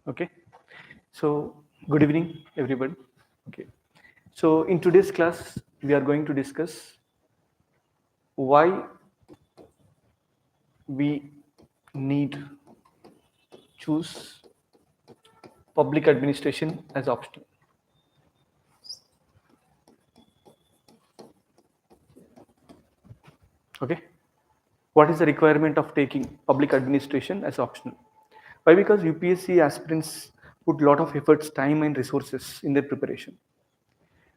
Okay, so good evening, everybody. Okay, so in today's class, we are going to discuss why we need choose public administration as optional. Okay, what is the requirement of taking public administration as optional? Why? Because UPSC aspirants put a lot of efforts, time, and resources in their preparation.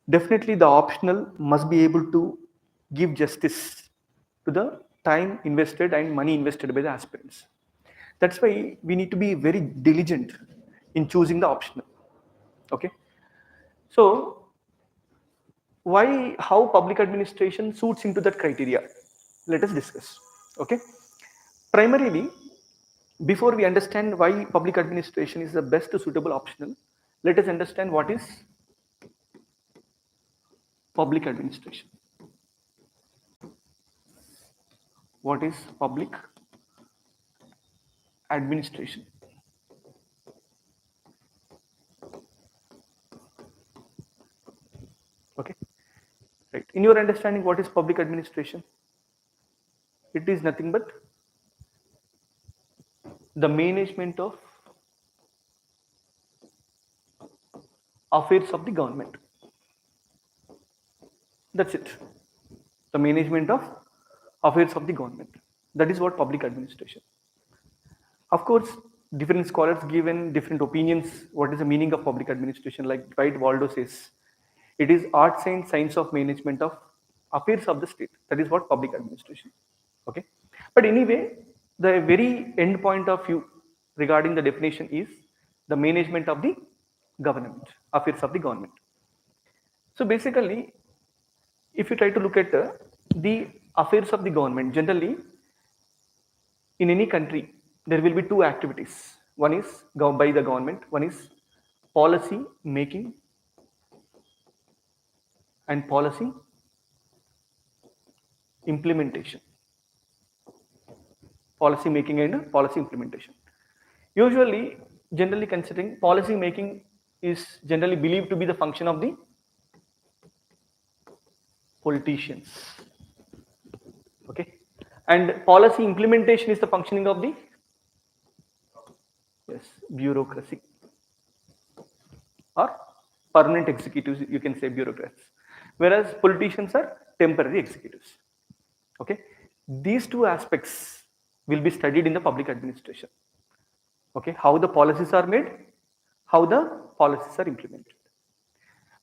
Definitely, the optional must be able to give justice to the time invested and money invested by the aspirants. That's why we need to be very diligent in choosing the optional. Okay, so why, how public administration suits into that criteria? Let us discuss. Okay, primarily, before we understand why public administration is the best suitable optional, let us understand what is public administration. What is public administration? Okay, right. In your understanding, what is public administration? It is nothing but the management of affairs of the government. That's it. The management of affairs of the government. That is what public administration. Of course, different scholars given different opinions. What is the meaning of public administration? Like Dwight Waldo says, it is arts and science of management of affairs of the state. That is what public administration. Okay, but anyway, the very end point of view regarding the definition is the management of the government, affairs of the government. So basically, if you try to look at the affairs of the government, generally in any country, there will be two activities. One is by the government, one is policy making and policy implementation. Policy making and policy implementation. Usually, generally considering policy making is generally believed to be the function of the politicians. Okay, and policy implementation is the functioning of the bureaucracy or permanent executives. You can say bureaucrats, whereas politicians are temporary executives. Okay, these two aspects will be studied in the public administration. Okay, how the policies are made, how the policies are implemented.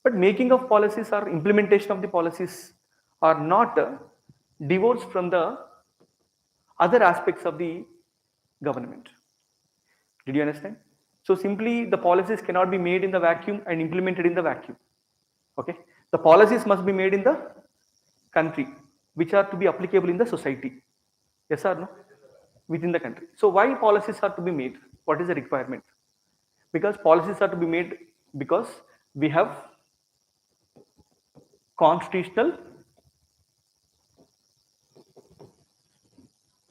But making of policies or implementation of the policies are not divorced from the other aspects of the government. Did you understand? So simply the policies cannot be made in the vacuum and implemented in the vacuum. Okay, the policies must be made in the country, which are to be applicable in the society. Yes or no? Within the country. So why policies are to be made? What is the requirement? Because policies are to be made because we have constitutional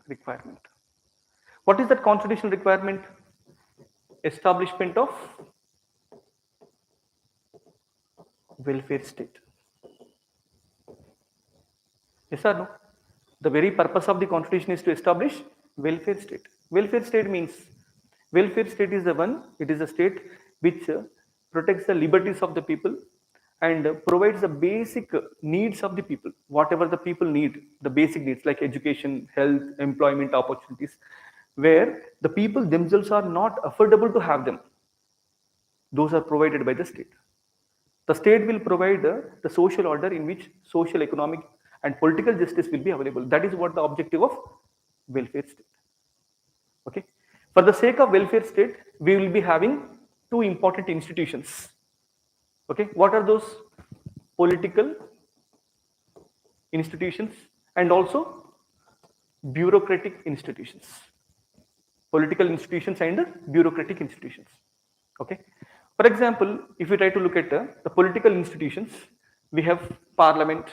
requirement. What is that constitutional requirement? Establishment of welfare state. Yes or no? The very purpose of the constitution is to establish welfare state. Welfare state means, welfare state is the one, it is a state which protects the liberties of the people and provides the basic needs of the people, whatever the people need, the basic needs like education, health, employment opportunities, where the people themselves are not affordable to have them. Those are provided by the state. The state will provide the social order in which social, economic, and political justice will be available. That is what the objective of welfare state. Okay. For the sake of welfare state, we will be having two important institutions. Okay. What are those? Political institutions and also bureaucratic institutions. Political institutions and bureaucratic institutions. Okay. For example, if we try to look at the political institutions, we have parliament,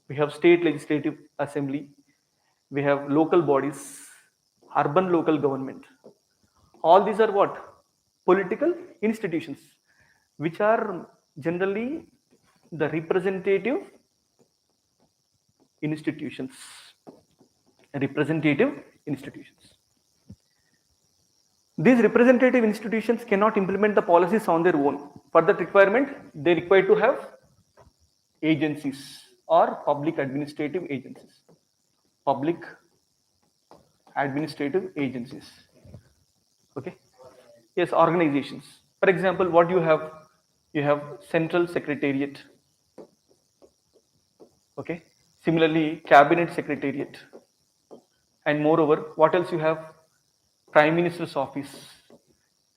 we have state legislative assembly, we have local bodies, urban local government. All these are what? political institutions, which are generally the representative institutions. Representative institutions. These representative institutions cannot implement the policies on their own. For that requirement, they require to have agencies or public administrative agencies. Public administrative agencies. Okay. Yes, organizations. For example, what you have? You have central secretariat. Okay. Similarly, cabinet secretariat. And moreover, what else you have? Prime Minister's office.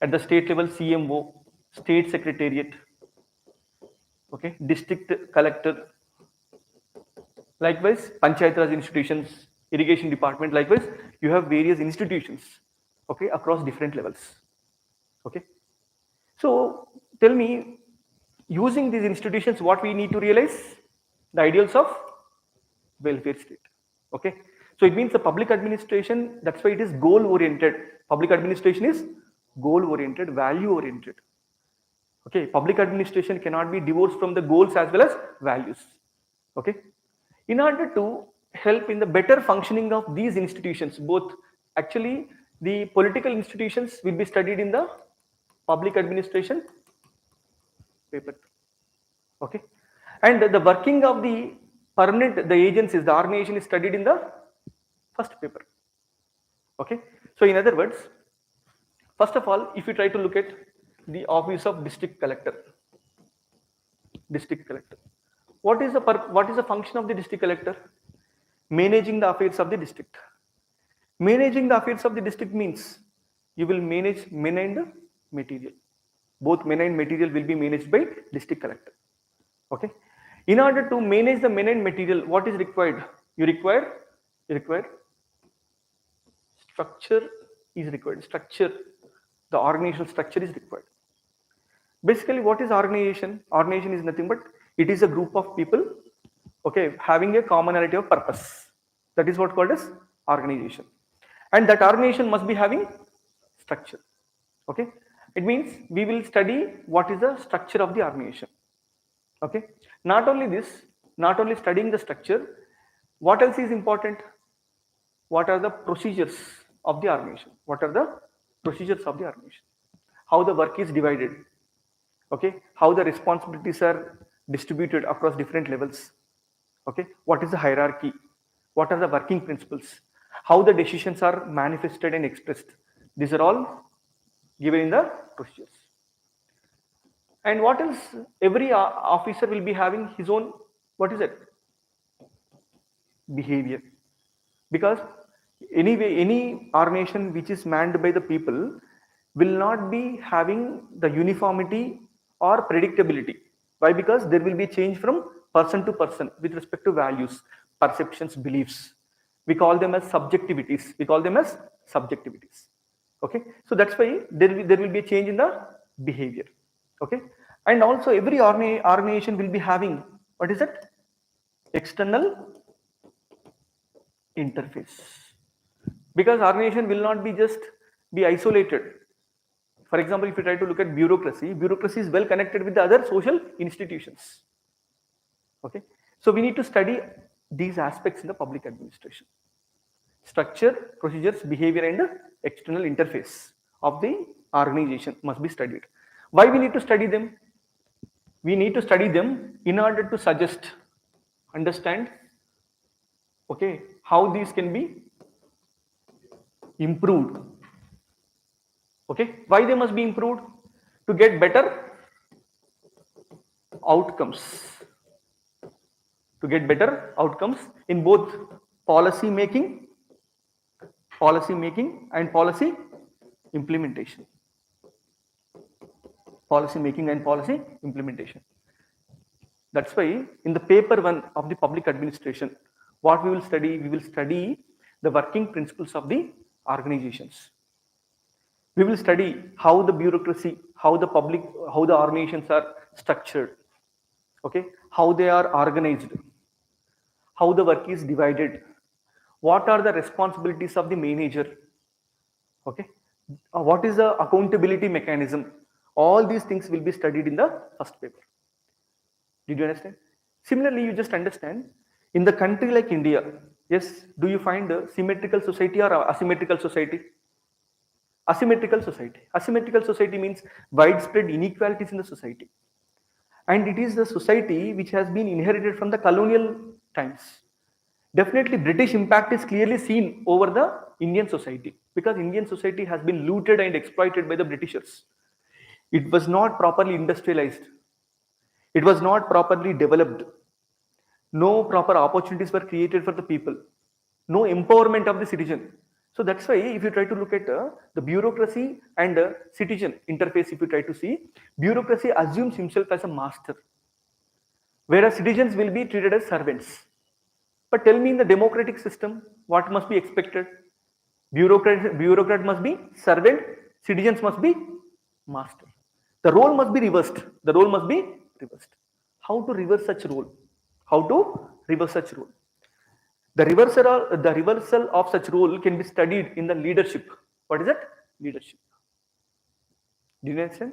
At the state level, CMO, state secretariat. Okay. District collector. Likewise, Panchayat Raj institutions, irrigation department. Likewise, you have various institutions. Okay, across different levels. Okay. So tell me, using these institutions, what we need to realize? The ideals of welfare state. Okay. So it means the public administration, that's why it is goal oriented. Public administration is goal oriented, value oriented. Okay. Public administration cannot be divorced from the goals as well as values. Okay. In order to help in the better functioning of these institutions, both actually the political institutions will be studied in the public administration paper. Okay. And the working of the permanent, the agencies, the organization is studied in the first paper. Okay. So in other words, first of all, if you try to look at the office of district collector, what is the function of the district collector? Managing the affairs of the district. Managing the affairs of the district means you will manage men and material. Both men and material will be managed by district collector. Okay. In order to manage the men and material, what is required? You require structure is required. Structure, the organizational structure is required. Basically, what is organization? Organization is nothing but it is a group of people, okay, having a commonality of purpose. That is what called as organization. And that organization must be having structure. Okay. It means we will study what is the structure of the organization. Okay. Not only this, not only studying the structure, what else is important? What are the procedures of the organization? What are the procedures of the organization? How the work is divided. Okay. How the responsibilities are distributed across different levels. Okay. What is the hierarchy? What are the working principles? How the decisions are manifested and expressed. These are all given in the procedures. And what else? Every officer will be having his own, what is it? Behavior. Because anyway, any organization which is manned by the people will not be having the uniformity or predictability. Why? Because there will be change from person to person with respect to values, perceptions, beliefs. We call them as subjectivities. Okay. So that's why there will be a change in the behavior. Okay. And also every organization will be having, what is it? External interface. Because organization will not be just be isolated. For example, if you try to look at bureaucracy, bureaucracy is well connected with the other social institutions. Okay. So we need to study these aspects in the public administration. Structure, procedures, behavior, and external interface of the organization must be studied. Why we need to study them? We need to study them in order to suggest, understand, okay, how these can be improved. Okay, why they must be improved? To get better outcomes. To get better outcomes in both policy making and policy implementation. Policy making and policy implementation. That's why in the paper 1 of the public administration, what we will study? We will study the working principles of the organizations. We will study how the bureaucracy, how the organizations are structured, okay, how they are organized, how the work is divided, what are the responsibilities of the manager, okay, What is the accountability mechanism? All these things will be studied in the first paper. Did you understand? Similarly, you just understand in the country like India, yes, do you find a symmetrical society or asymmetrical society? Asymmetrical society. Asymmetrical society means widespread inequalities in the society. And it is the society which has been inherited from the colonial times. Definitely, British impact is clearly seen over the Indian society because Indian society has been looted and exploited by the Britishers. It was not properly industrialized. It was not properly developed. No proper opportunities were created for the people. No empowerment of the citizen. So that's why if you try to look at the bureaucracy and citizen interface, if you try to see, bureaucracy assumes himself as a master, whereas citizens will be treated as servants. But tell me in the democratic system, what must be expected? Bureaucrat must be servant, citizens must be master. The role must be reversed. The role must be reversed. How to reverse such role? How to reverse such role? The reversal of such role can be studied in the leadership. What is that? Leadership. Do you understand?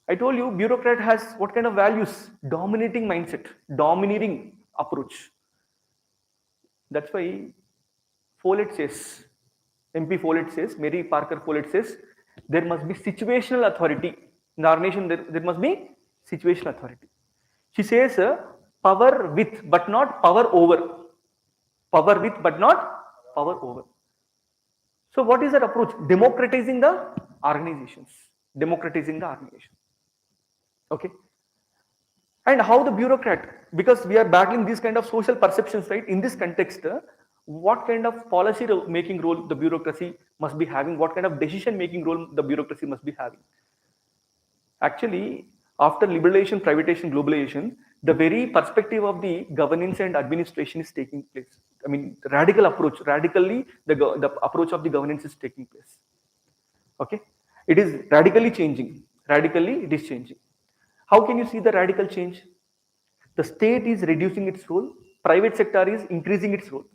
I told you, bureaucrat has what kind of values? Dominating mindset, domineering approach. That's why Follett says, MP Follett says, Mary Parker Follett says, there must be situational authority. In our nation, there must be situational authority. She says, power with, but not power over. Power with, but not power over. So, what is that approach? Democratizing the organizations. Democratizing the organization. Okay. And how the bureaucrat, because we are battling these kind of social perceptions, right? In this context, what kind of policy making role the bureaucracy must be having? What kind of decision making role the bureaucracy must be having? Actually, after liberalization, privatization, globalization, the very perspective of the governance and administration is taking place. I mean, radical approach, radically, the approach of the governance is taking place. Okay, it is radically changing. Radically, it is changing. How can you see the radical change? The state is reducing its role, private sector is increasing its role.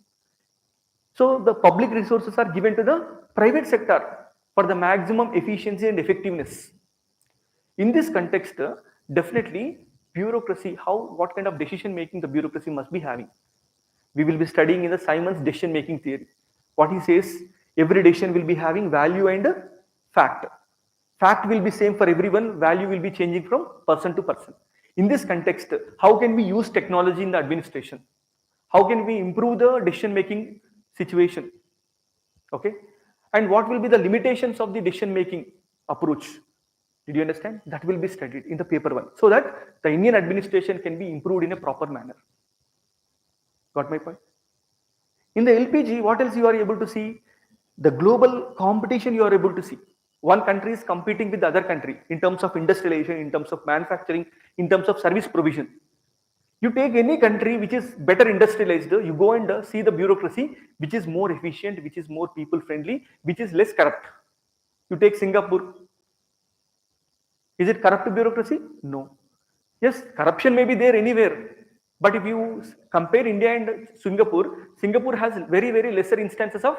So the public resources are given to the private sector for the maximum efficiency and effectiveness. In this context, definitely bureaucracy, what kind of decision making the bureaucracy must be having. We will be studying in the Simon's decision making theory. What he says, every decision will be having value and fact. Fact will be same for everyone, value will be changing from person to person. In this context, how can we use technology in the administration? How can we improve the decision making situation? Okay, and what will be the limitations of the decision making approach? Did you understand? That will be studied in the paper 1 so that the Indian administration can be improved in a proper manner. Got my point? In the LPG, what else you are able to see? The global competition you are able to see. One country is competing with the other country in terms of industrialization, in terms of manufacturing, in terms of service provision. You take any country which is better industrialized, you go and see the bureaucracy which is more efficient, which is more people friendly, which is less corrupt. You take Singapore. Is it corrupt bureaucracy? No. Yes, corruption may be there anywhere. But if you compare India and Singapore, Singapore has very, very lesser instances of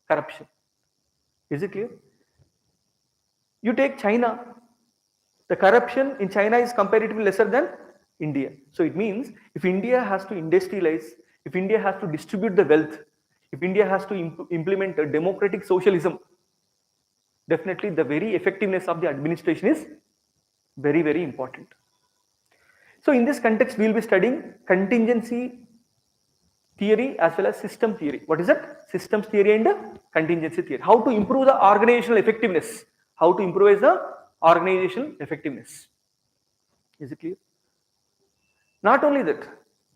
corruption. Is it clear? You take China. The corruption in China is comparatively lesser than India. So it means if India has to industrialize, if India has to distribute the wealth, if India has to implement a democratic socialism, definitely the very effectiveness of the administration is very, very important. So in this context, we will be studying contingency theory as well as system theory. What is that? Systems theory and contingency theory. How to improve the organizational effectiveness. How to improve the organizational effectiveness. Is it clear? Not only that,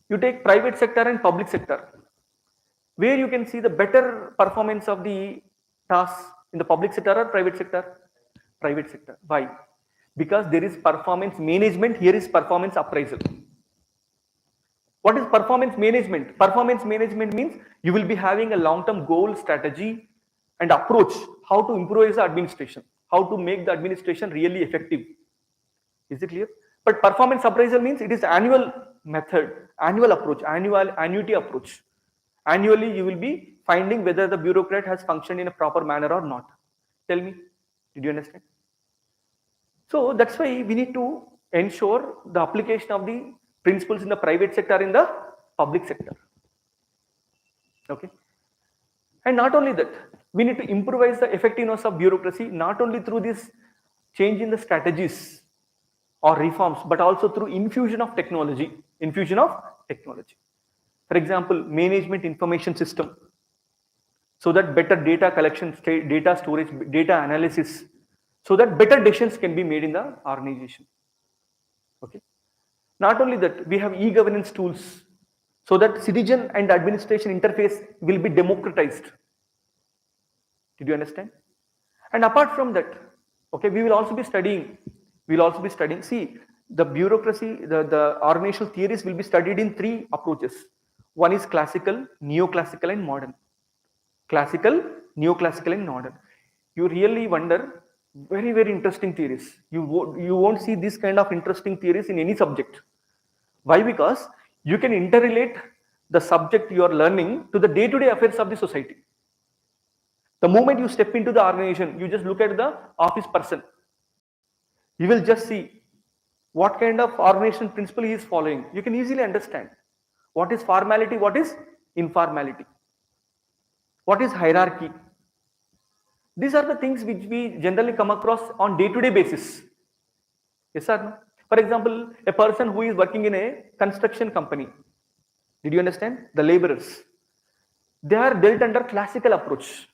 you take private sector and public sector, where you can see the better performance of the tasks in the public sector or private sector? Private sector. Why? Because there is performance management, here is performance appraisal. What is performance management? Performance management means you will be having a long-term goal, strategy, and approach how to improve the administration, how to make the administration really effective. Is it clear? But performance appraisal means it is annual method, annual approach, annuity approach. Annually, you will be finding whether the bureaucrat has functioned in a proper manner or not. Tell me, did you understand? So that's why we need to ensure the application of the principles in the private sector in the public sector. Okay. And not only that, we need to improvise the effectiveness of bureaucracy not only through this change in the strategies or reforms, but also through infusion of technology. Infusion of technology. For example, management information system, so that better data collection, data storage, data analysis, so that better decisions can be made in the organization. Okay. Not only that, we have e-governance tools, so that citizen and administration interface will be democratized. Did you understand? And apart from that, okay, we will also be studying. See, the bureaucracy, the organizational theories will be studied in three approaches. One is classical, neoclassical, and modern. Classical, neoclassical, and modern. You really wonder, very, very interesting theories. You won't see this kind of interesting theories in any subject. Why? Because you can interrelate the subject you are learning to the day-to-day affairs of the society. The moment you step into the organization, you just look at the office person. You will just see what kind of organization principle he is following. You can easily understand what is formality, what is informality, what is hierarchy. These are the things which we generally come across on day-to-day basis. Yes or no? For example, a person who is working in a construction company. Did you understand? The laborers. They are dealt under classical approach.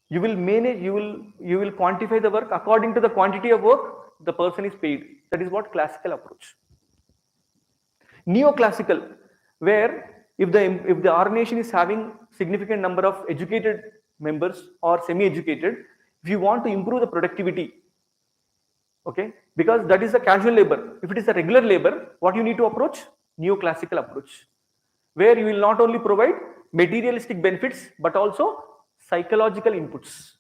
You will manage, you will quantify the work according to the quantity of work the person is paid. That is what classical approach. Neoclassical, where if the organization is having significant number of educated members or semi-educated, if you want to improve the productivity, okay, because that is a casual labor. If it is a regular labor, what you need to approach? Neoclassical approach, where you will not only provide materialistic benefits but also psychological inputs.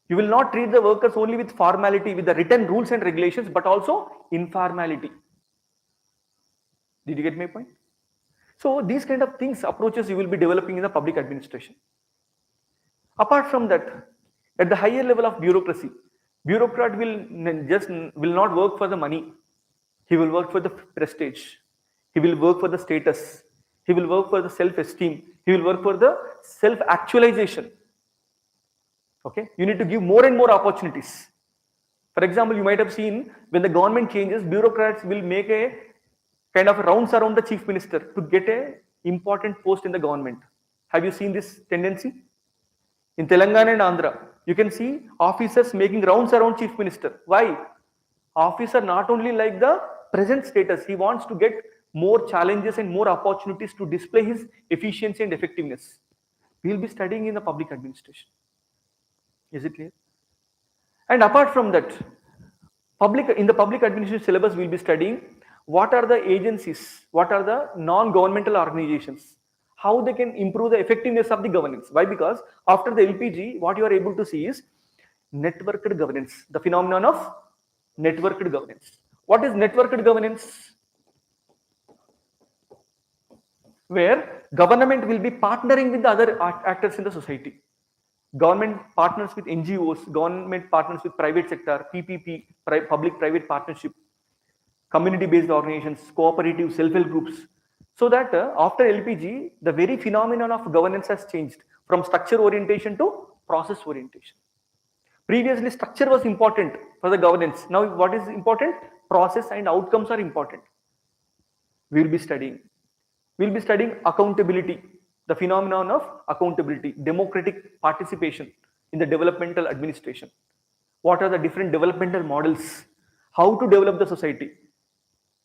You will not treat the workers only with formality, with the written rules and regulations, but also informality. Did you get my point? So these kind of things, approaches you will be developing in the public administration. Apart from that, at the higher level of bureaucracy, bureaucrat will not work for the money. He will work for the prestige. He will work for the status. He will work for the self-esteem. He will work for the self-actualization. Okay, you need to give more and more opportunities. For example, you might have seen when the government changes, bureaucrats will make a kind of rounds around the chief minister to get a important post in the government. Have you seen this tendency? In Telangana and Andhra, you can see officers making rounds around chief minister. Why? Officer not only like the present status, he wants to get more challenges and more opportunities to display his efficiency and effectiveness. We will be studying in the public administration. Is it clear? And apart from that, in the public administration syllabus, we will be studying what are the agencies, what are the non-governmental organizations, how they can improve the effectiveness of the governance. Why? Because after the LPG, what you are able to see is networked governance, the phenomenon of networked governance. What is networked governance? Where government will be partnering with the other actors in the society. Government partners with NGOs, government partners with private sector, PPP, public-private partnership, community-based organizations, cooperative self-help groups. So that after LPG, the very phenomenon of governance has changed from structure orientation to process orientation. Previously, structure was important for the governance. Now, what is important? Process and outcomes are important. We will be studying. We will be studying accountability, the phenomenon of accountability, democratic participation in the developmental administration. What are the different developmental models? How to develop the society?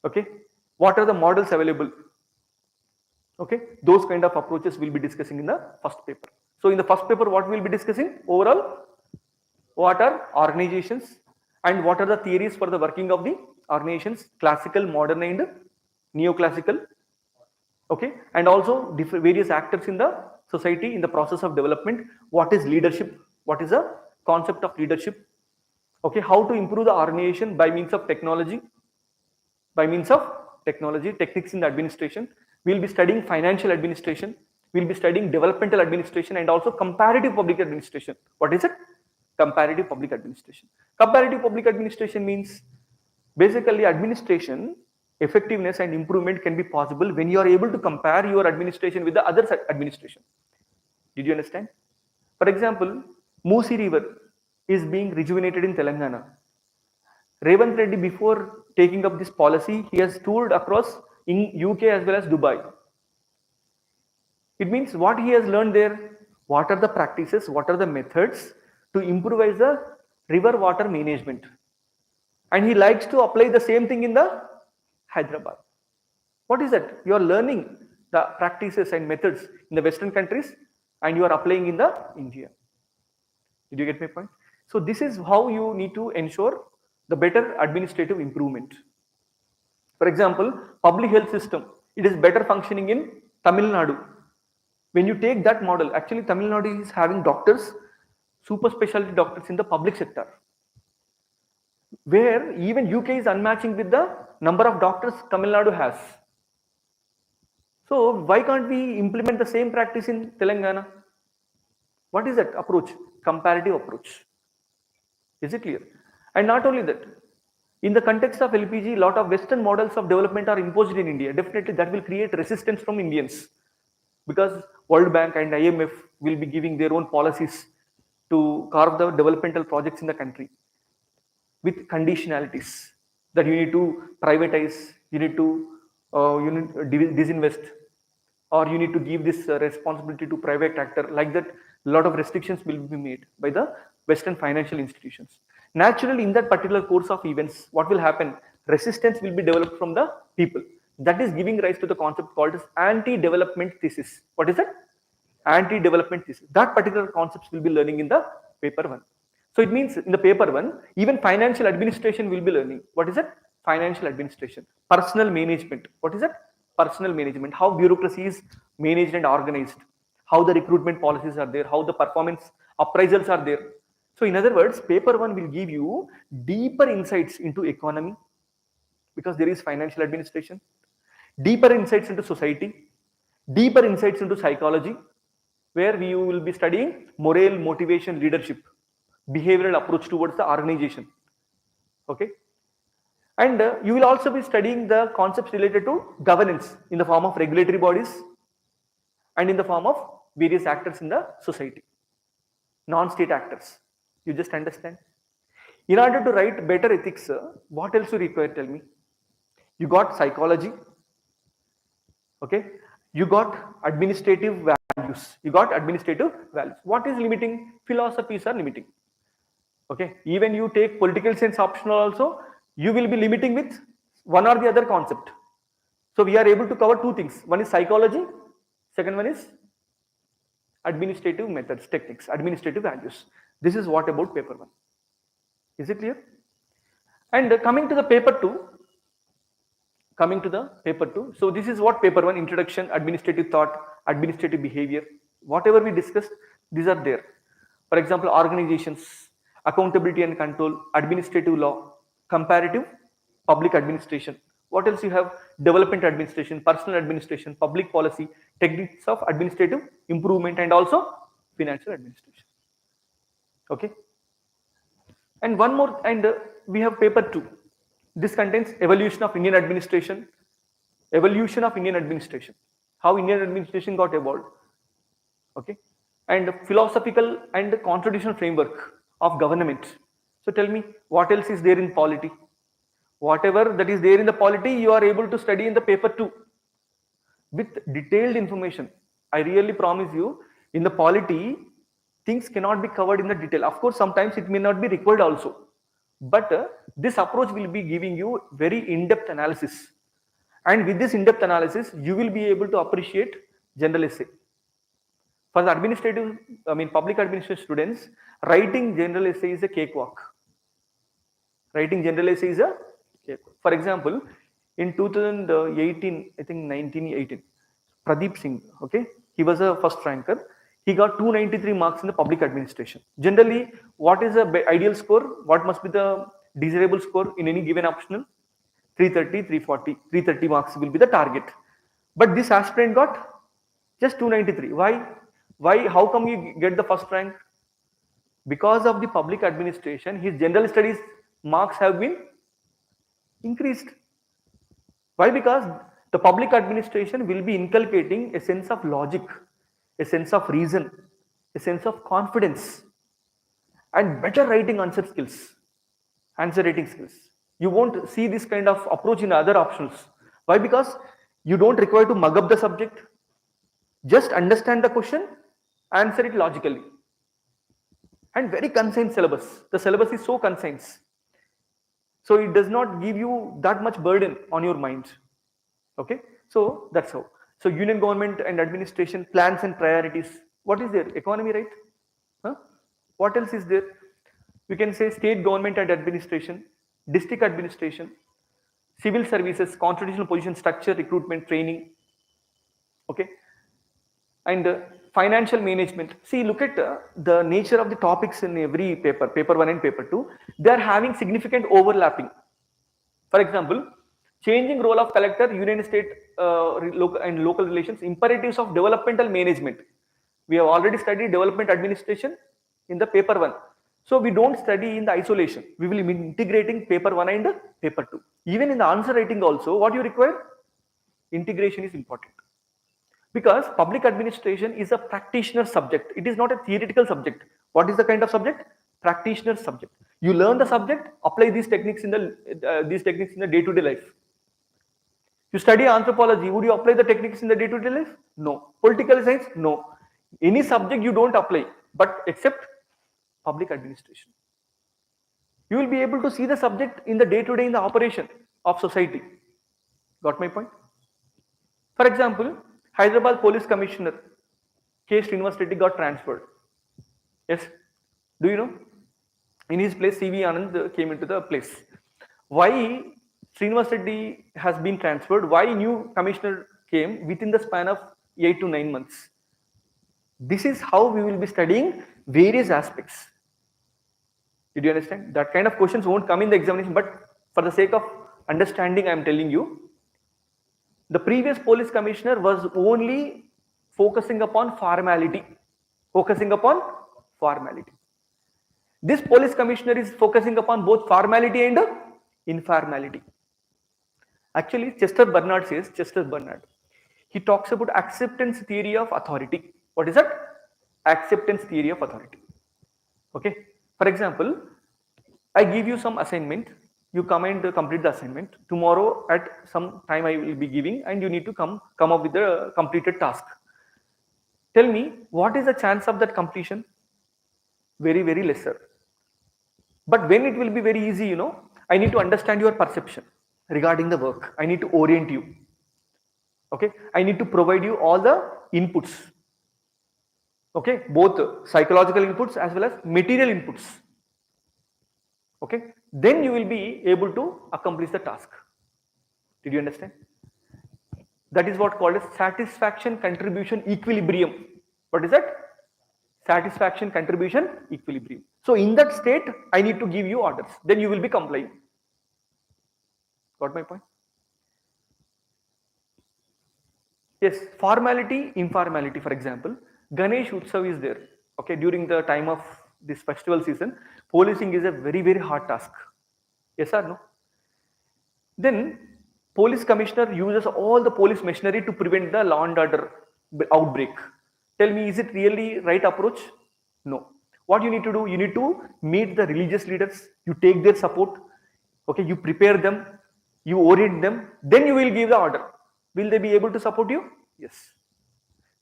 Okay. What are the models available? Okay. Those kind of approaches we'll be discussing in the first paper. So in the first paper, what we'll be discussing? Overall, what are organizations and what are the theories for the working of the organizations? Classical, modern and neoclassical. Okay, and also various actors in the society in the process of development. What is leadership? What is the concept of leadership? Okay, how to improve the organization by means of technology, techniques in the administration. We will be studying financial administration. We'll be studying developmental administration and also comparative public administration. What is it? Comparative public administration. Comparative public administration means basically administration effectiveness and improvement can be possible when you are able to compare your administration with the other administration. Did you understand? For example, Musi River is being rejuvenated in Telangana. Revanth Reddy, before taking up this policy, he has toured across in UK as well as Dubai. It means what he has learned there, what are the practices, what are the methods to improvise the river water management. And he likes to apply the same thing in the Hyderabad. What is that? You are learning the practices and methods in the Western countries and you are applying in the India. Did you get my point? So this is how you need to ensure the better administrative improvement. For example, public health system, it is better functioning in Tamil Nadu. When you take that model, actually Tamil Nadu is having doctors, super specialty doctors in the public sector, where even UK is unmatching with the number of doctors Tamil Nadu has. So why can't we implement the same practice in Telangana? What is that approach? Comparative approach. Is it clear? And not only that, in the context of LPG, a lot of Western models of development are imposed in India. Definitely that will create resistance from Indians, because World Bank and IMF will be giving their own policies to carve the developmental projects in the country with conditionalities that you need to privatize, you need to disinvest, or you need to give this responsibility to private actor. Like that, a lot of restrictions will be made by the Western financial institutions. Naturally, in that particular course of events, what will happen? Resistance will be developed from the people. That is giving rise to the concept called as anti-development thesis. What is that? Anti-development thesis. That particular concepts will be learning in the paper 1. So it means in the paper 1, even financial administration will be learning. What is it? Financial administration. Personal management. What is it? Personal management. How bureaucracy is managed and organized. How the recruitment policies are there. How the performance appraisals are there. So in other words, paper 1 will give you deeper insights into economy, because there is financial administration, deeper insights into society, deeper insights into psychology, where we will be studying morale, motivation, leadership, behavioral approach towards the organization. Okay. And you will also be studying the concepts related to governance in the form of regulatory bodies and in the form of various actors in the society, non-state actors. You just understand. In order to write better ethics, what else you require? Tell me. You got psychology. Okay. You got administrative values. You got administrative values. What is limiting? Philosophies are limiting. Okay. Even you take political science optional also, you will be limiting with one or the other concept. So we are able to cover two things. One is psychology. Second one is administrative methods, techniques, administrative values. This is what about paper 1. Is it clear? And coming to the paper 2, so this is what paper 1, introduction, administrative thought, administrative behavior, whatever we discussed, these are there. For example, organizations, accountability and control, administrative law, comparative public administration. What else you have? Development administration, personal administration, public policy, techniques of administrative improvement, and also financial administration. Okay. And one more, and we have paper 2. This contains evolution of Indian administration, how Indian administration got evolved. Okay. And philosophical and constitutional framework of government. So tell me, what else is there in polity? Whatever that is there in the polity, you are able to study in the paper 2 with detailed information. I really promise you, in the polity, things cannot be covered in the detail. Of course, sometimes it may not be required also. But this approach will be giving you very in-depth analysis. And with this in-depth analysis, you will be able to appreciate general essay. For the public administration students, writing general essay is a cakewalk. For example, in 2018, I think 1918, Pradeep Singh, okay, he was a first ranker. He got 293 marks in the public administration. Generally, what is the ideal score? What must be the desirable score in any given optional? 330, 340, 330 marks will be the target. But this aspirant got Just 293. Why? How come you get the first rank? Because of the public administration, his general studies marks have been increased. Why? Because the public administration will be inculcating a sense of logic, a sense of reason, a sense of confidence, and better writing answer writing skills. You won't see this kind of approach in other options. Why? Because you don't require to mug up the subject, just understand the question, answer it logically. And very concise syllabus. The syllabus is so concise. So it does not give you that much burden on your mind. Okay, so that's how. So union government and administration plans and priorities. What is there? Economy, right? Huh? What else is there? You can say state government and administration, district administration, civil services, constitutional position structure, recruitment, training. Okay, and financial management. See, look at the nature of the topics in every paper, paper 1 and paper 2. They are having significant overlapping. For example, changing role of collector, union state and local relations, imperatives of developmental management. We have already studied development administration in the paper 1. So we don't study in the isolation. We will be integrating paper 1 and paper 2. Even in the answer writing also, what you require? Integration is important. Because public administration is a practitioner subject. It is not a theoretical subject. What is the kind of subject? Practitioner subject. You learn the subject, apply these techniques in the day-to-day life. You study anthropology, would you apply the techniques in the day-to-day life? No. Political science? No. Any subject you don't apply, but except public administration. You will be able to see the subject in the day-to-day in the operation of society. Got my point? For example, Hyderabad Police Commissioner K. Srinivas Reddy got transferred. Yes? Do you know? In his place, C.V. Anand came into the place. Why Srinivas Reddy has been transferred? Why new commissioner came within the span of 8 to 9 months? This is how we will be studying various aspects. Did you understand? That kind of questions won't come in the examination, but for the sake of understanding, I am telling you, the previous police commissioner was only focusing upon formality. This police commissioner is focusing upon both formality and informality. Actually, Chester Bernard, he talks about acceptance theory of authority. What is that? Acceptance theory of authority. Okay. For example, I give you some assignment. You come and complete the assignment. Tomorrow at some time I will be giving, and you need to come up with the completed task. Tell me, what is the chance of that completion? Very, very lesser. But when it will be very easy, I need to understand your perception regarding the work. I need to orient you. Okay. I need to provide you all the inputs. Okay. Both psychological inputs as well as material inputs. Okay. Then you will be able to accomplish the task. Did you understand? That is what called as satisfaction contribution equilibrium. What is that? Satisfaction contribution equilibrium. So in that state, I need to give you orders. Then you will be complying. Got my point? Yes, formality, informality. For example, Ganesh Utsav is there. Okay, during the time of this festival season, policing is a very, very hard task. Yes or no? Then police commissioner uses all the police machinery to prevent the law and order outbreak. Tell me, is it really right approach? No. What you need to do? You need to meet the religious leaders. You take their support. Okay, you prepare them. You orient them. Then you will give the order. Will they be able to support you? Yes.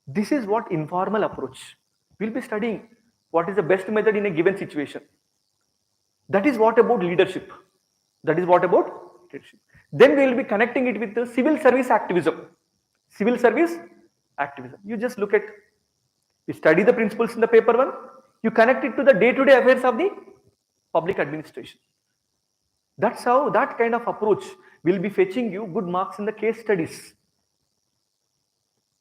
This is what informal approach. We'll be studying what is the best method in a given situation. That is what about leadership. Then we will be connecting it with the civil service activism. You just look at, you study the principles in the paper 1, you connect it to the day-to-day affairs of the public administration. That's how that kind of approach will be fetching you good marks in the case studies.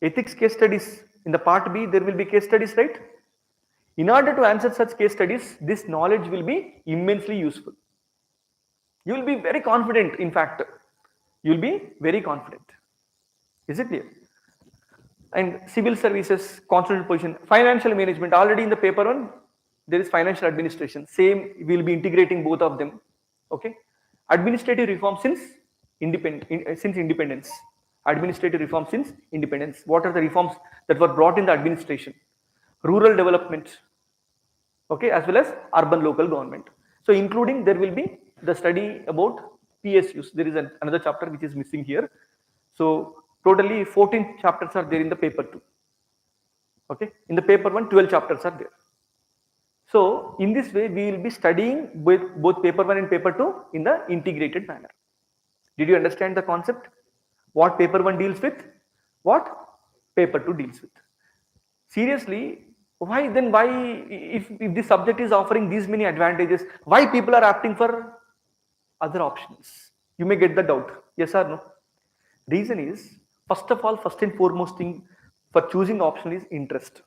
Ethics case studies. In the part B, there will be case studies, right? In order to answer such case studies, this knowledge will be immensely useful. You will be very confident, in fact. You will be very confident. Is it clear? And civil services, constitutional position, financial management. Already in the paper one, there is financial administration. Same, we will be integrating both of them. Okay. Administrative reform since independence. Administrative reform since independence. What are the reforms that were brought in the administration? Rural development, okay, as well as urban local government. So including there will be the study about PSUs. There is another chapter which is missing here. So totally 14 chapters are there in the paper 2. Okay, in the paper 1, 12 chapters are there. So in this way, we will be studying both paper 1 and paper 2 in the integrated manner. Did you understand the concept? What paper 1 deals with? What paper 2 deals with? Seriously, why if this subject is offering these many advantages, why people are opting for other options? You may get the doubt. Yes or no? Reason is, first of all, first and foremost thing for choosing option is interest.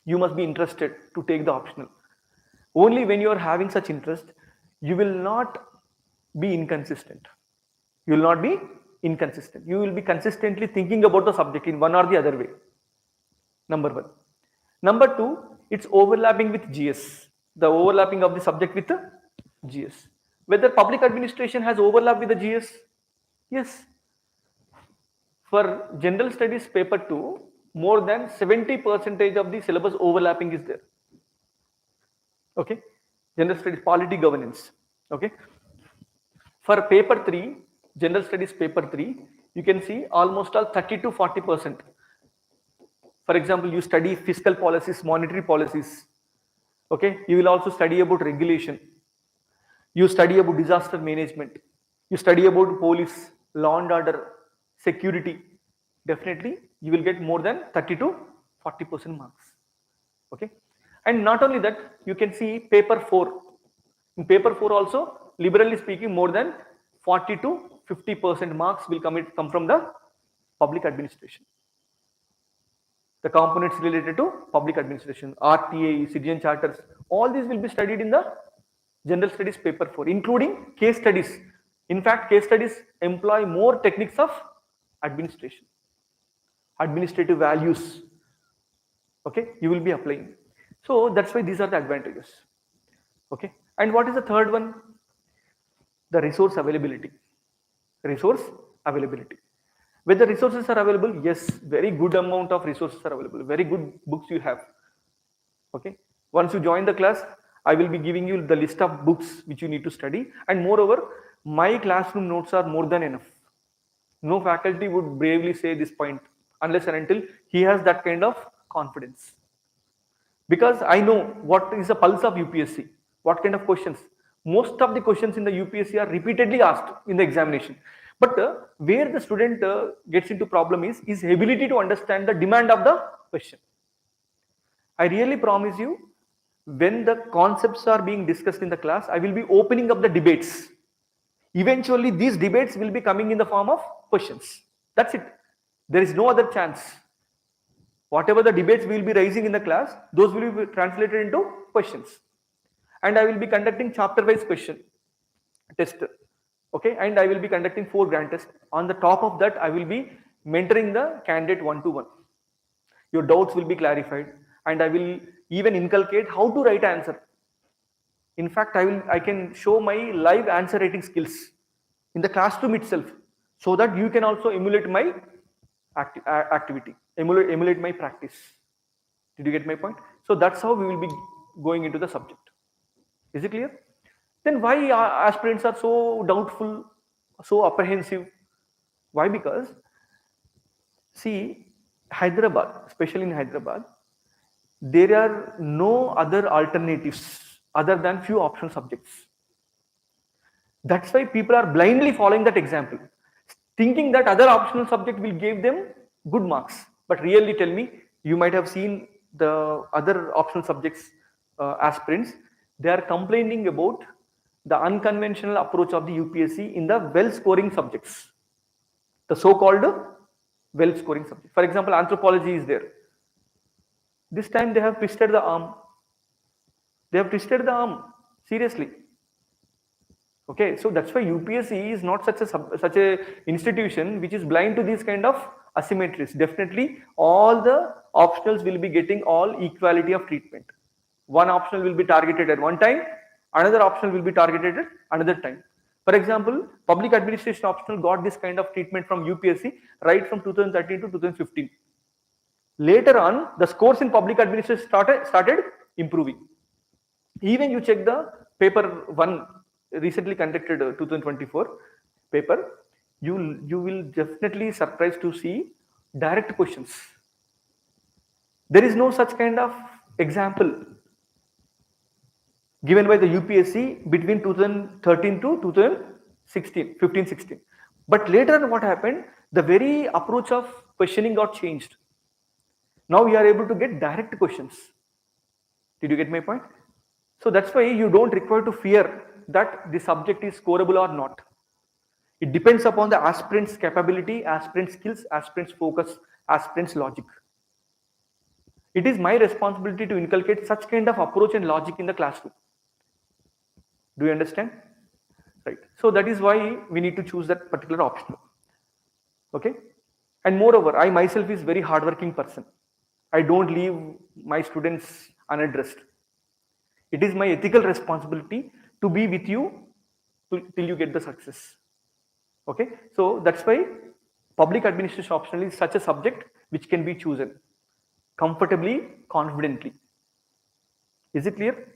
You must be interested to take the optional. Only when you are having such interest, you will not be inconsistent. You will not be inconsistent. You will be consistently thinking about the subject in one or the other way. Number 1. Number 2, it's overlapping with GS. The overlapping of the subject with the GS. Whether public administration has overlap with the GS? Yes. For general studies paper 2, more than 70% of the syllabus overlapping is there. Okay. General studies polity governance. Okay. For paper 3, general studies paper 3, you can see almost all 30 to 40%. For example, you study fiscal policies, monetary policies. Okay, you will also study about regulation. You study about disaster management. You study about police, law and order, security. Definitely, you will get more than 30 to 40% marks. Okay, and not only that, you can see paper 4. In paper 4 also, liberally speaking, more than 40 to 50% marks will come from the public administration. The components related to public administration, RTA, citizen charters, all these will be studied in the general studies paper 4, including case studies. In fact, case studies employ more techniques of administration, administrative values. Okay, you will be applying. So that's why these are the advantages. Okay, and what is the third one? The resource availability. Resource availability. Whether resources are available, yes, very good amount of resources are available. Very good books you have. Okay. Once you join the class, I will be giving you the list of books which you need to study. And moreover, my classroom notes are more than enough. No faculty would bravely say this point unless and until he has that kind of confidence. Because I know what is the pulse of UPSC, what kind of questions. Most of the questions in the UPSC are repeatedly asked in the examination. But where the student gets into problem is his ability to understand the demand of the question. I really promise you, when the concepts are being discussed in the class, I will be opening up the debates. Eventually, these debates will be coming in the form of questions. That's it. There is no other chance. Whatever the debates we will be raising in the class, those will be translated into questions. And I will be conducting chapter-wise question test. Okay, and I will be conducting 4 grand tests. On the top of that, I will be mentoring the candidate 1-to-1. Your doubts will be clarified, and I will even inculcate how to write answer. In fact, I can show my live answer writing skills in the classroom itself, so that you can also emulate my activity, emulate my practice. Did you get my point? So that's how we will be going into the subject. Is it clear? Then why aspirants are so doubtful, so apprehensive? Why? Because, see, Hyderabad, especially in Hyderabad, there are no other alternatives other than few optional subjects. That's why people are blindly following that example, thinking that other optional subject will give them good marks. But really, tell me, you might have seen the other optional subjects aspirants, they are complaining about the unconventional approach of the UPSC in the well-scoring subjects, the so-called well-scoring subject. For example, anthropology is there. This time they have twisted the arm. They have twisted the arm, seriously. Okay, so that's why UPSC is not such a institution which is blind to these kind of asymmetries. Definitely all the optionals will be getting all equality of treatment. One optional will be targeted at one time, another optional will be targeted at another time. For example, public administration optional got this kind of treatment from UPSC right from 2013 to 2015. Later on, the scores in public administration started improving. Even you check the paper one recently conducted 2024 paper, you will definitely surprised to see direct questions. There is no such kind of example given by the UPSC between 2013 to 2016, 15, 16. But later what happened? The very approach of questioning got changed. Now we are able to get direct questions. Did you get my point? So that's why you don't require to fear that the subject is scoreable or not. It depends upon the aspirant's capability, aspirant's skills, aspirant's focus, aspirant's logic. It is my responsibility to inculcate such kind of approach and logic in the classroom. Do you understand? Right. So that is why we need to choose that particular optional. Okay. And moreover, I myself is very hardworking person. I don't leave my students unaddressed. It is my ethical responsibility to be with you till you get the success. Okay. So that's why public administration optional is such a subject which can be chosen comfortably, confidently. Is it clear?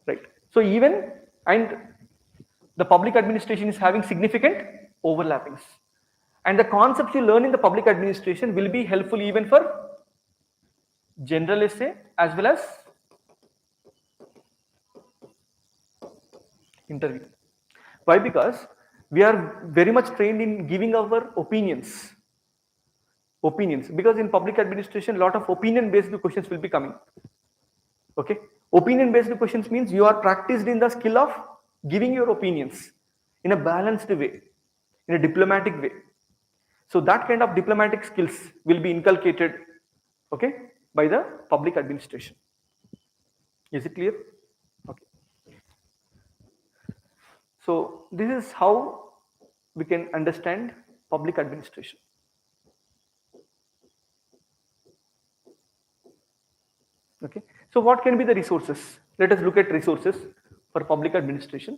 Right. So even and the public administration is having significant overlappings. And the concepts you learn in the public administration will be helpful even for general essay as well as interview. Why? Because we are very much trained in giving our opinions. Because in public administration, a lot of opinion based questions will be coming. Okay. Opinion based questions means you are practiced in the skill of giving your opinions in a balanced way, in a diplomatic way. So that kind of diplomatic skills will be inculcated, okay, by the public administration. Is it clear? Okay. So this is how we can understand public administration. Okay. So what can be the resources? Let us look at resources for public administration.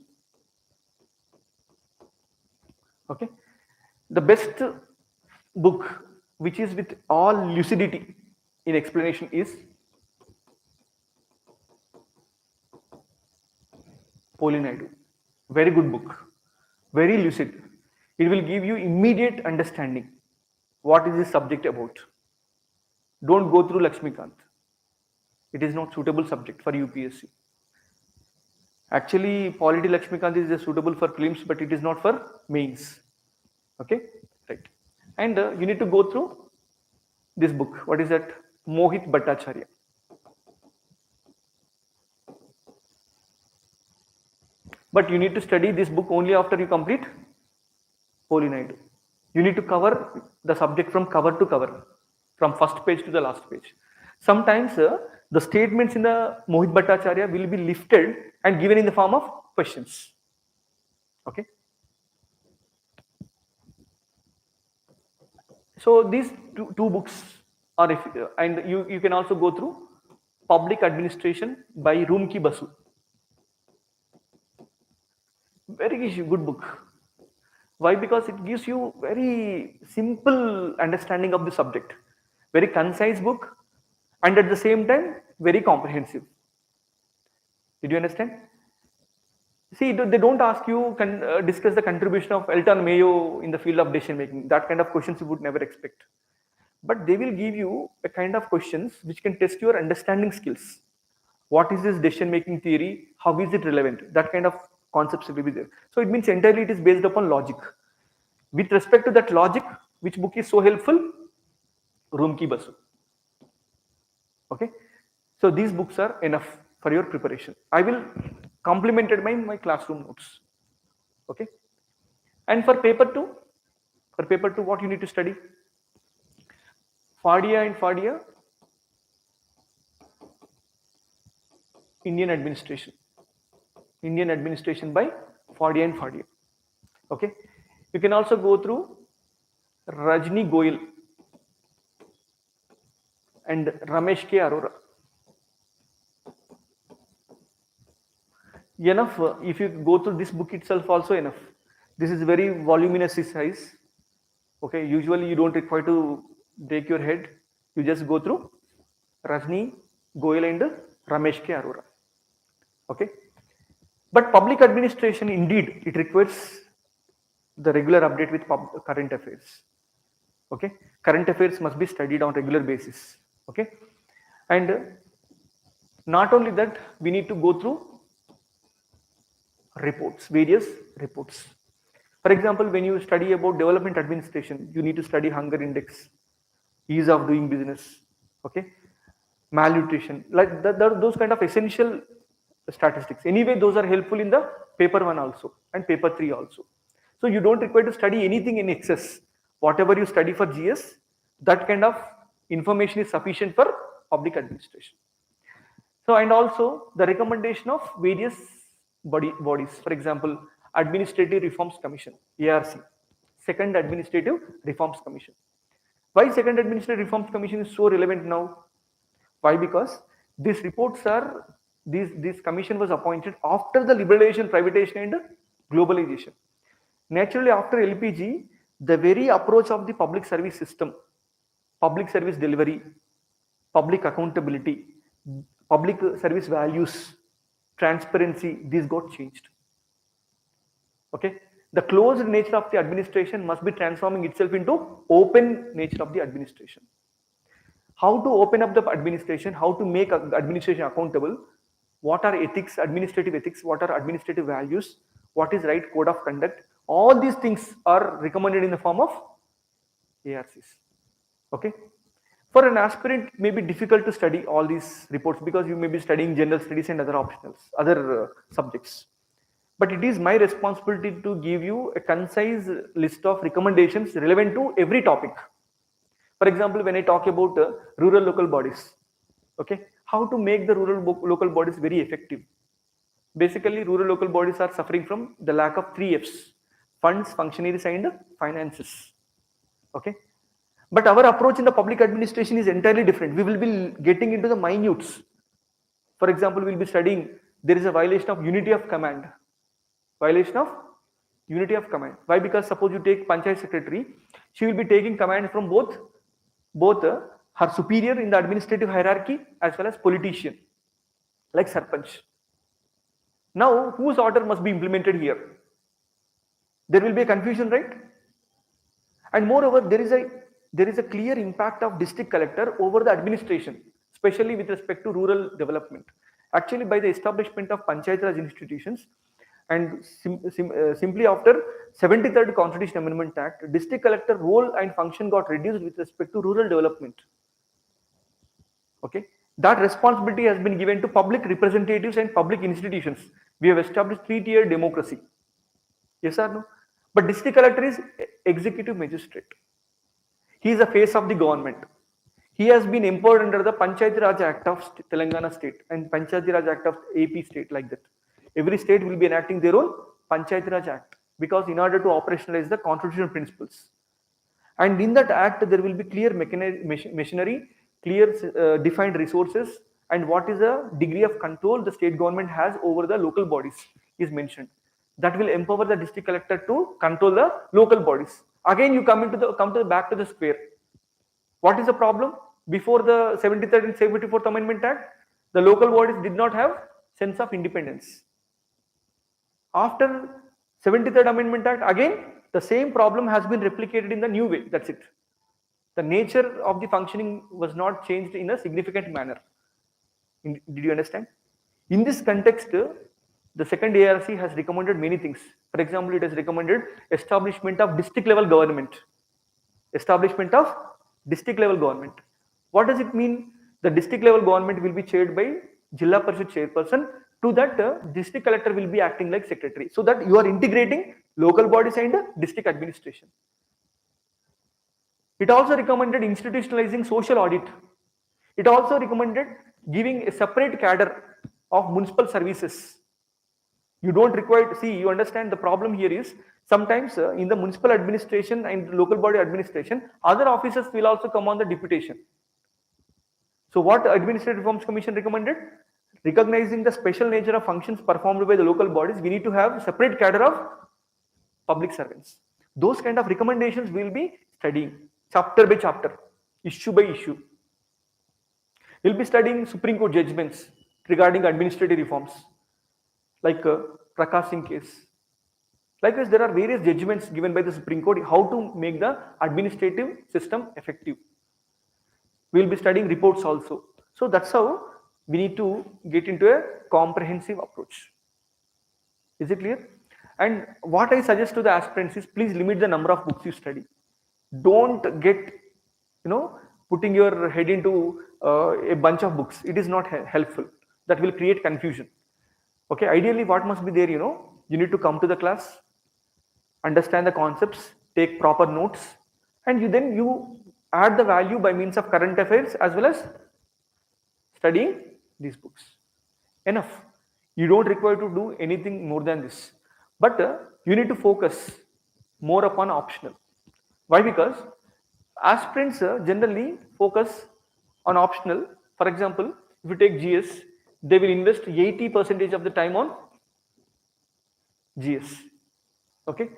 Okay. The best book which is with all lucidity in explanation is Polinaidu. Very good book. Very lucid. It will give you immediate understanding. What is this subject about? Don't go through Lakshmikant. It is not suitable subject for UPSC. Actually, Polity Lakshmikant is suitable for prelims, but it is not for mains. Okay, right. And you need to go through this book. What is that? Mohit Bhattacharya. But you need to study this book only after you complete Polinaidu. You need to cover the subject from cover to cover, from first page to the last page. Sometimes the statements in the Mohit Bhattacharya will be lifted and given in the form of questions. Okay. So these two books are, and you can also go through Public Administration by Roomki Basu. Very good book. Why? Because it gives you very simple understanding of the subject. Very concise book, and at the same time very comprehensive. Did you understand? See, they don't ask you discuss the contribution of Elton Mayo in the field of decision making. That kind of questions you would never expect. But they will give you a kind of questions which can test your understanding skills. What is this decision making theory? How is it relevant? That kind of concepts will be there. So it means entirely it is based upon logic. With respect to that logic, which book is so helpful? Roomki Basu. Okay. So these books are enough for your preparation. I will complement it by my classroom notes. Okay. And for paper 2, what you need to study? Fadia and Fadia, Indian Administration by Fadia and Fadia. Okay. You can also go through Rajni Goyal, and Ramesh K. Arora. Enough, if you go through this book itself also enough. This is very voluminous size. Okay, usually you don't require to break your head. You just go through Rajni, Goyal and Ramesh K. Arora. Okay, but public administration indeed it requires the regular update with current affairs. Okay, current affairs must be studied on regular basis. Okay, and not only that, we need to go through reports, various reports. For example, when you study about development administration, you need to study hunger index, ease of doing business, okay, malnutrition, like those kind of essential statistics. Anyway, those are helpful in the paper 1 also and paper 3 also. So you don't require to study anything in excess. Whatever you study for GS, that kind of information is sufficient for public administration. So, and also the recommendation of various bodies, for example, Administrative Reforms Commission, ARC, Second Administrative Reforms Commission. Why Second Administrative Reforms Commission is so relevant now? Why? Because these reports are, this commission was appointed after the liberalization, privatization and globalization. Naturally, after LPG, the very approach of the public service system, public service delivery, public accountability, public service values, transparency, these got changed. Okay, the closed nature of the administration must be transforming itself into open nature of the administration. How to open up the administration, how to make administration accountable, what are ethics, administrative ethics, what are administrative values, what is right code of conduct, all these things are recommended in the form of ARCs. Okay, for an aspirant, it may be difficult to study all these reports because you may be studying general studies and other optionals, other subjects. But it is my responsibility to give you a concise list of recommendations relevant to every topic. For example, when I talk about rural local bodies, okay, how to make the rural local bodies very effective. Basically, rural local bodies are suffering from the lack of 3 Fs: funds, functionaries, and finances. Okay, but our approach in the public administration is entirely different. We will be getting into the minutes. For example, we will be studying there is a violation of unity of command. Violation of unity of command. Why? Because suppose you take Panchayat secretary, she will be taking command from both her superior in the administrative hierarchy as well as politician, like Sarpanch. Now, whose order must be implemented here? There will be a confusion, right? And moreover, there is a clear impact of district collector over the administration, especially with respect to rural development. Actually, by the establishment of Panchayat Raj institutions, and simply after 73rd Constitution Amendment Act, district collector role and function got reduced with respect to rural development. Okay, that responsibility has been given to public representatives and public institutions. We have established 3-tier democracy. Yes or no? But district collector is executive magistrate. He is the face of the government. He has been empowered under the Panchayat Raj Act of Telangana state and Panchayat Raj Act of AP state, like that. Every state will be enacting their own Panchayat Raj Act, because in order to operationalize the constitutional principles. And in that act, there will be clear machinery, clear defined resources, and what is the degree of control the state government has over the local bodies is mentioned. That will empower the district collector to control the local bodies. Again, you come back to the square. What is the problem? Before the 73rd and 74th Amendment Act, the local bodies did not have sense of independence. After 73rd Amendment Act, again, the same problem has been replicated in the new way. That's it. The nature of the functioning was not changed in a significant manner. Did you understand? In this context, the second ARC has recommended many things. For example, it has recommended establishment of district level government. Establishment of district level government. What does it mean? The district level government will be chaired by Jilla Parishad chairperson. To that, district collector will be acting like secretary. So that you are integrating local bodies and district administration. It also recommended institutionalizing social audit. It also recommended giving a separate cadre of municipal services. You don't require, see, you understand the problem here is sometimes in the municipal administration and local body administration, other officers will also come on the deputation. So what Administrative Reforms Commission recommended? Recognizing the special nature of functions performed by the local bodies, we need to have separate cadre of public servants. Those kind of recommendations we will be studying chapter by chapter, issue by issue. We'll be studying Supreme Court judgments regarding administrative reforms, like Prakash Singh case. Likewise, there are various judgments given by the Supreme Court how to make the administrative system effective. We'll be studying reports also. So that's how we need to get into a comprehensive approach. Is it clear? And what I suggest to the aspirants is please limit the number of books you study. Don't get, putting your head into a bunch of books. It is not helpful. That will create confusion. Okay, ideally what must be there, you need to come to the class, understand the concepts, take proper notes, and you add the value by means of current affairs as well as studying these books. Enough. You don't require to do anything more than this. But you need to focus more upon optional. Why? Because aspirants generally focus on optional. For example, if you take GS, they will invest 80% of the time on GS. Okay,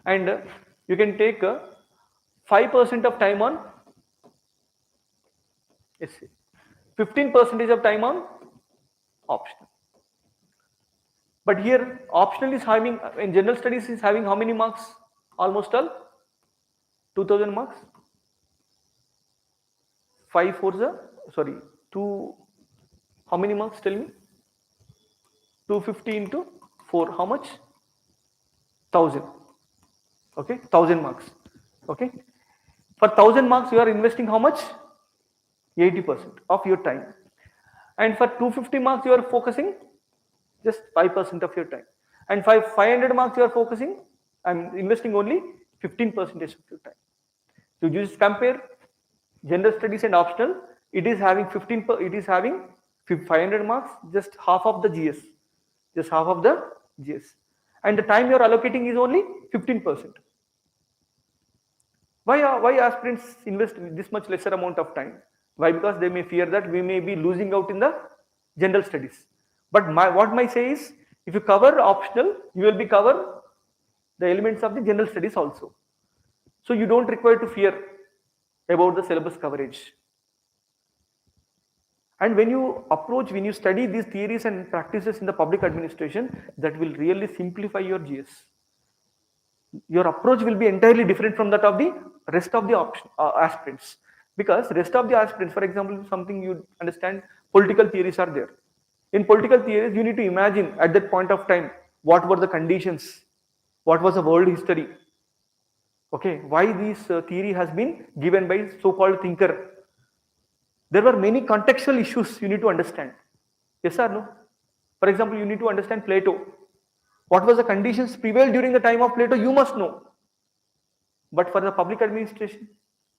and you can take 5% of time on essay, 15% of time on optional. But here optional is having, in general studies is having how many marks? Almost all 2000 marks. 5 4 sorry 2, how many marks, tell me? 250 into 4, how much? 1000. Okay, 1000 marks. Okay, for 1000 marks you are investing how much? 80% of your time. And for 250 marks you are focusing just 5% of your time. And 500 marks you are focusing, I'm investing only 15% of your time. So you just compare general studies and optional. It is having 500 marks, just half of the GS, just half of the GS, and the time you are allocating is only 15%. Why aspirants invest this much lesser amount of time? Why? Because they may fear that we may be losing out in the general studies. But what my say is, if you cover optional, you will be cover the elements of the general studies also. So you don't require to fear about the syllabus coverage. And when you study these theories and practices in the public administration, that will really simplify your GS. Your approach will be entirely different from that of the rest of the aspirants. Because rest of the aspirants, for example, something you understand, political theories are there. In political theories, you need to imagine at that point of time, what were the conditions, what was the world history, okay, why this theory has been given by so-called thinker. There were many contextual issues you need to understand. Yes or no? For example, you need to understand Plato. What was the conditions prevailed during the time of Plato? You must know. But for the public administration,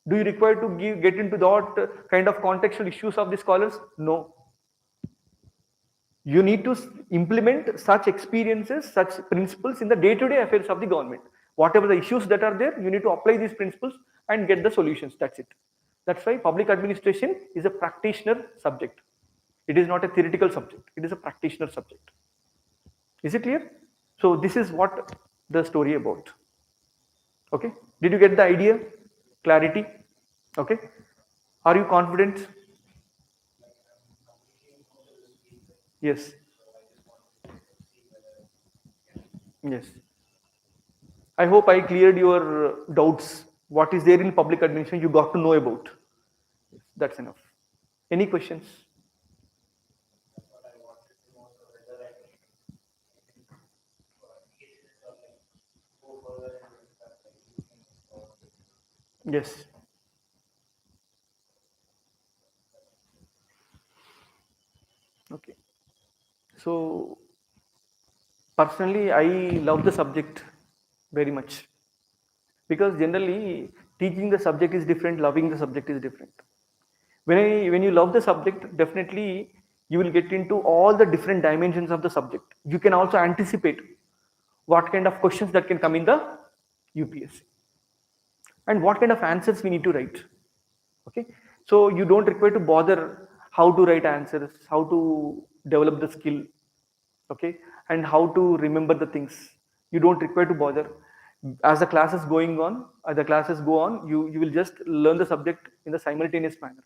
do you require to get into that kind of contextual issues of the scholars? No. You need to implement such experiences, such principles in the day-to-day affairs of the government. Whatever the issues that are there, you need to apply these principles and get the solutions. That's it. That's why public administration is a practitioner subject. It is not a theoretical subject. It is a practitioner subject. Is it clear? So this is what the story about. Okay. Did you get the idea? Clarity? Okay. Are you confident? Yes. Yes. I hope I cleared your doubts. What is there in public administration you got to know about. That's enough. Any questions? Yes. Okay. So personally, I love the subject very much, because generally teaching the subject is different, loving the subject is different. When you love the subject, definitely you will get into all the different dimensions of the subject. You can also anticipate what kind of questions that can come in the UPSC and what kind of answers we need to write. Okay, so you don't require to bother how to write answers, how to develop the skill, okay, and how to remember the things. You don't require to bother. As the class is going on, as the classes go on, you will just learn the subject in the simultaneous manner,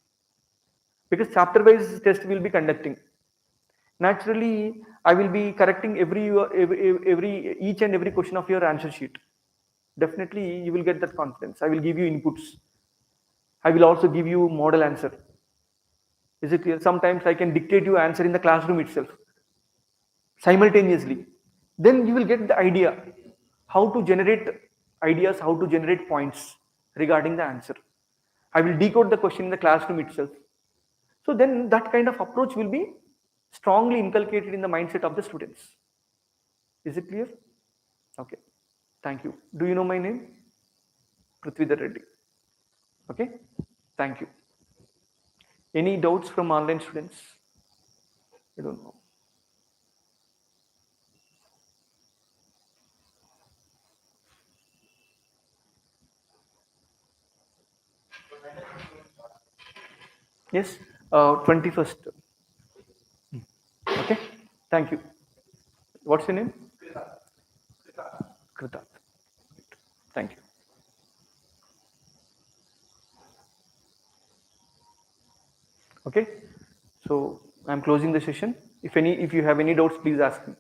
because chapter wise test will be conducting. Naturally I will be correcting every each and every question of your answer sheet. Definitely you will get that confidence. I will give you inputs. I will also give you model answer. Is it clear? Sometimes I can dictate you answer in the classroom itself simultaneously. Then you will get the idea how to generate ideas, how to generate points regarding the answer. I will decode the question in the classroom itself. So then that kind of approach will be strongly inculcated in the mindset of the students. Is it clear? Okay. Thank you. Do you know my name? Pruthvidhar Reddy. Okay. Thank you. Any doubts from online students? I don't know. Yes. 21st. Okay. Thank you. What's your name? Kritat. Thank you. Okay. So I'm closing the session. If you have any doubts, please ask me.